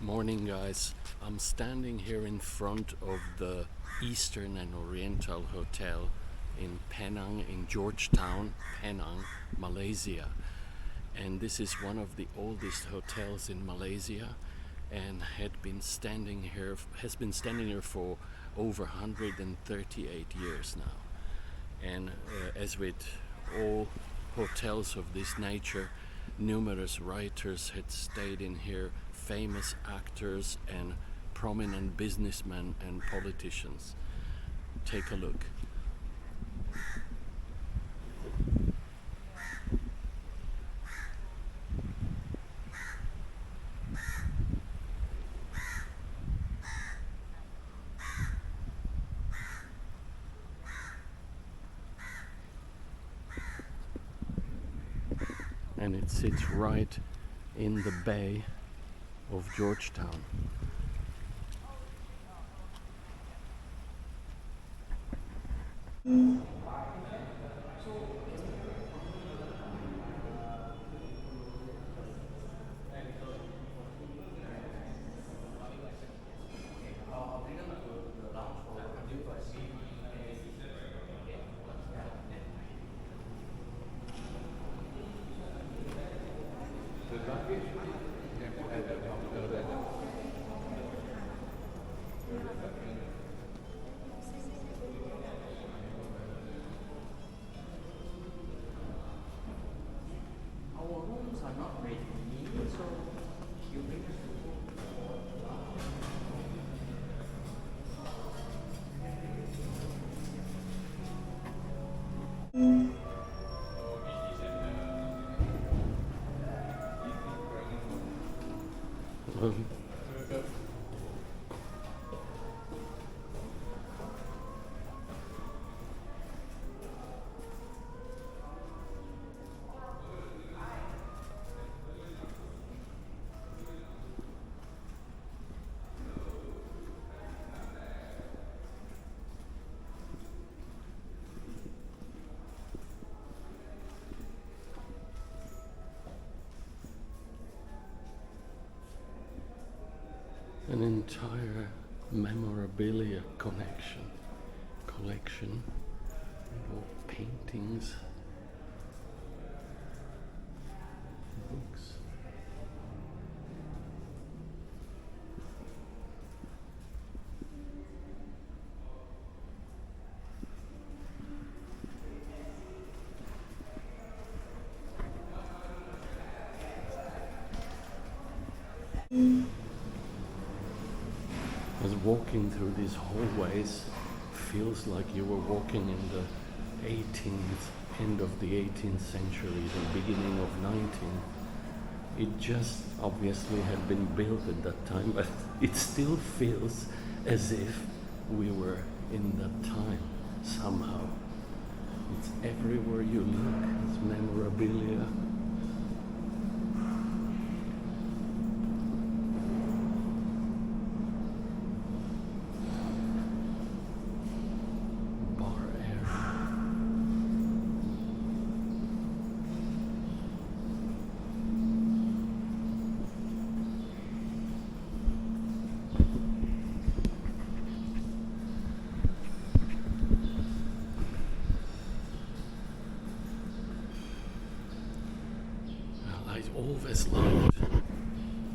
Morning guys, I'm standing here in front of the Eastern and Oriental Hotel in Penang, in Georgetown, Penang, Malaysia. And this is one of the oldest hotels in Malaysia and has been standing here for over 138 years now. And as with all hotels of this nature, numerous writers had stayed in here, famous actors and prominent businessmen and politicians. Take a look. And it sits right in the bay of Georgetown. Our rooms are not ready, so you bring us an entire memorabilia collection of paintings, books. As walking through these hallways feels like you were walking in the end of the 18th century, the beginning of 19th. It just obviously had been built at that time, but it still feels as if we were in that time somehow. It's everywhere you look, it's memorabilia. I always liked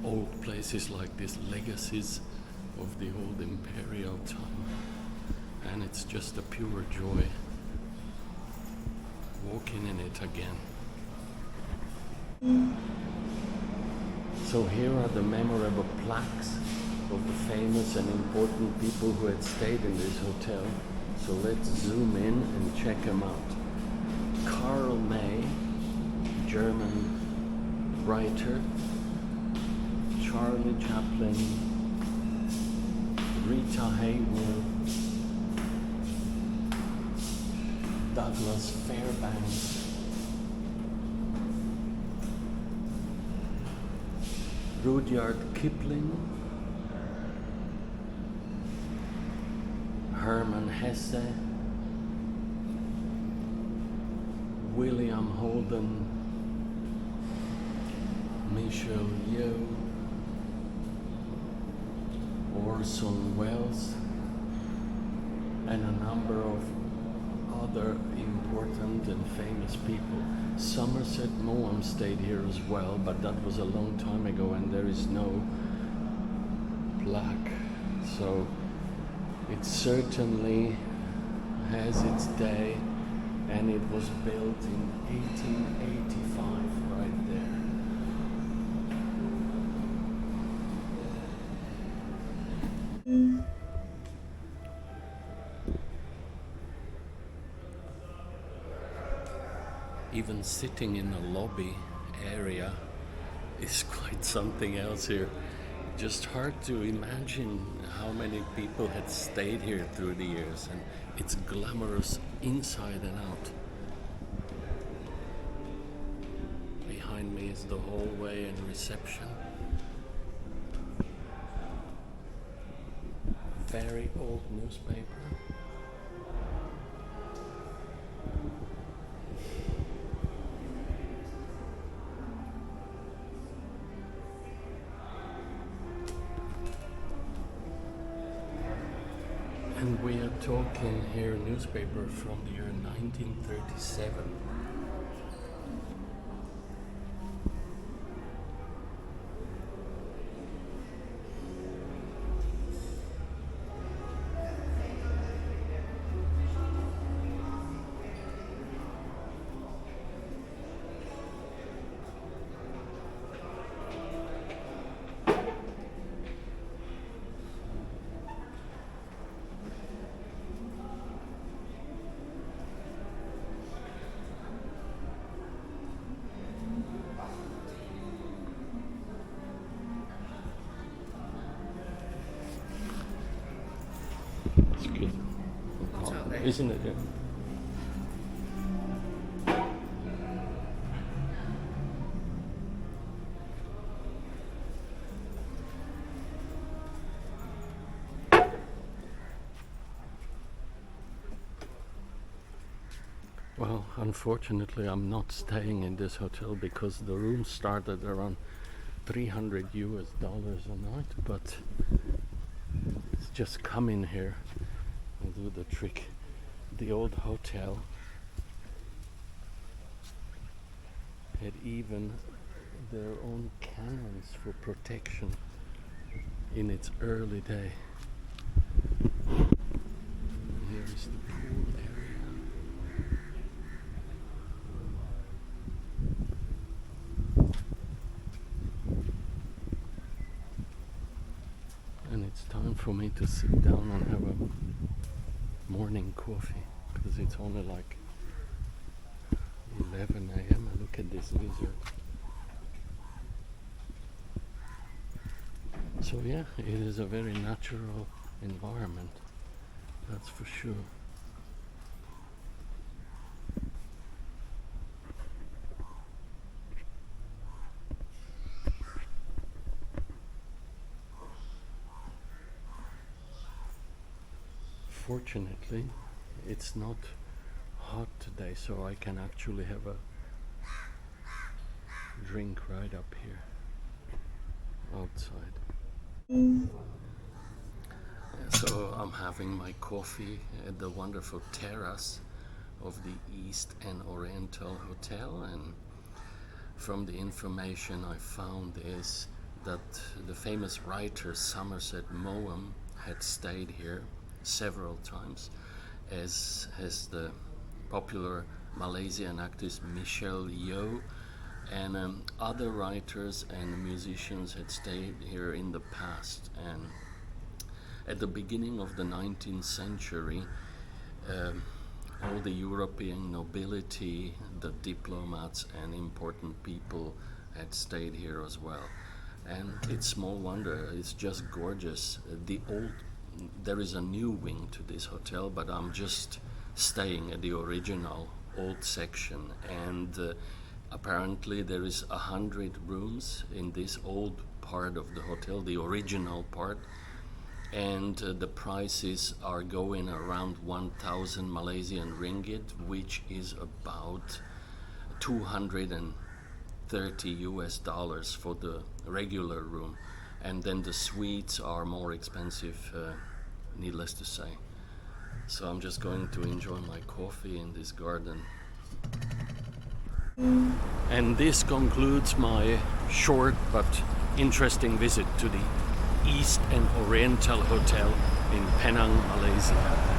old places like this, legacies of the old imperial time, and it's just a pure joy walking in it again. So here are the memorable plaques of the famous and important people who had stayed in this hotel. So let's zoom in and check them out. Karl May, German writer, Charlie Chaplin, Rita Hayworth, Douglas Fairbanks, Rudyard Kipling, Herman Hesse, Holden, Yeow, Orson Welles, and a number of other important and famous people. Somerset Maugham stayed here as well, but that was a long time ago and there is no plaque. So it certainly has its day, and it was built in 1885 right there. Even sitting in the lobby area is quite something else here. Just hard to imagine how many people had stayed here through the years, and it's glamorous inside and out. Behind me is the hallway and reception. Very old newspaper. And we are talking here newspaper from the year 1937. It's good. Isn't it? Yeah. Well, unfortunately, I'm not staying in this hotel because the room started around $300 a night, but it's just come in here and do the trick. The old hotel had even their own cannons for protection in its early day. Here is the pool area. And it's time for me to sit down and have a morning coffee because it's only like 11 a.m. Look at this lizard. So yeah, it is a very natural environment, that's for sure. Fortunately, it's not hot today, so I can actually have a drink right up here outside. So I'm having my coffee at the wonderful terrace of the East and Oriental Hotel, and from the information I found is that the famous writer Somerset Maugham had stayed here several times, as has the popular Malaysian actress Yeow, and other writers and musicians had stayed here in the past. And at the beginning of the 19th century, all the European nobility, the diplomats and important people had stayed here as well. And it's small wonder, it's just gorgeous. There is a new wing to this hotel, but I'm just staying at the original old section, and apparently there is 100 rooms in this old part of the hotel, the original part, and the prices are going around 1,000 Malaysian ringgit, which is about $230 for the regular room. and then the sweets are more expensive, needless to say. So I'm just going to enjoy my coffee in this garden. And this concludes my short but interesting visit to the East and Oriental Hotel in Penang, Malaysia.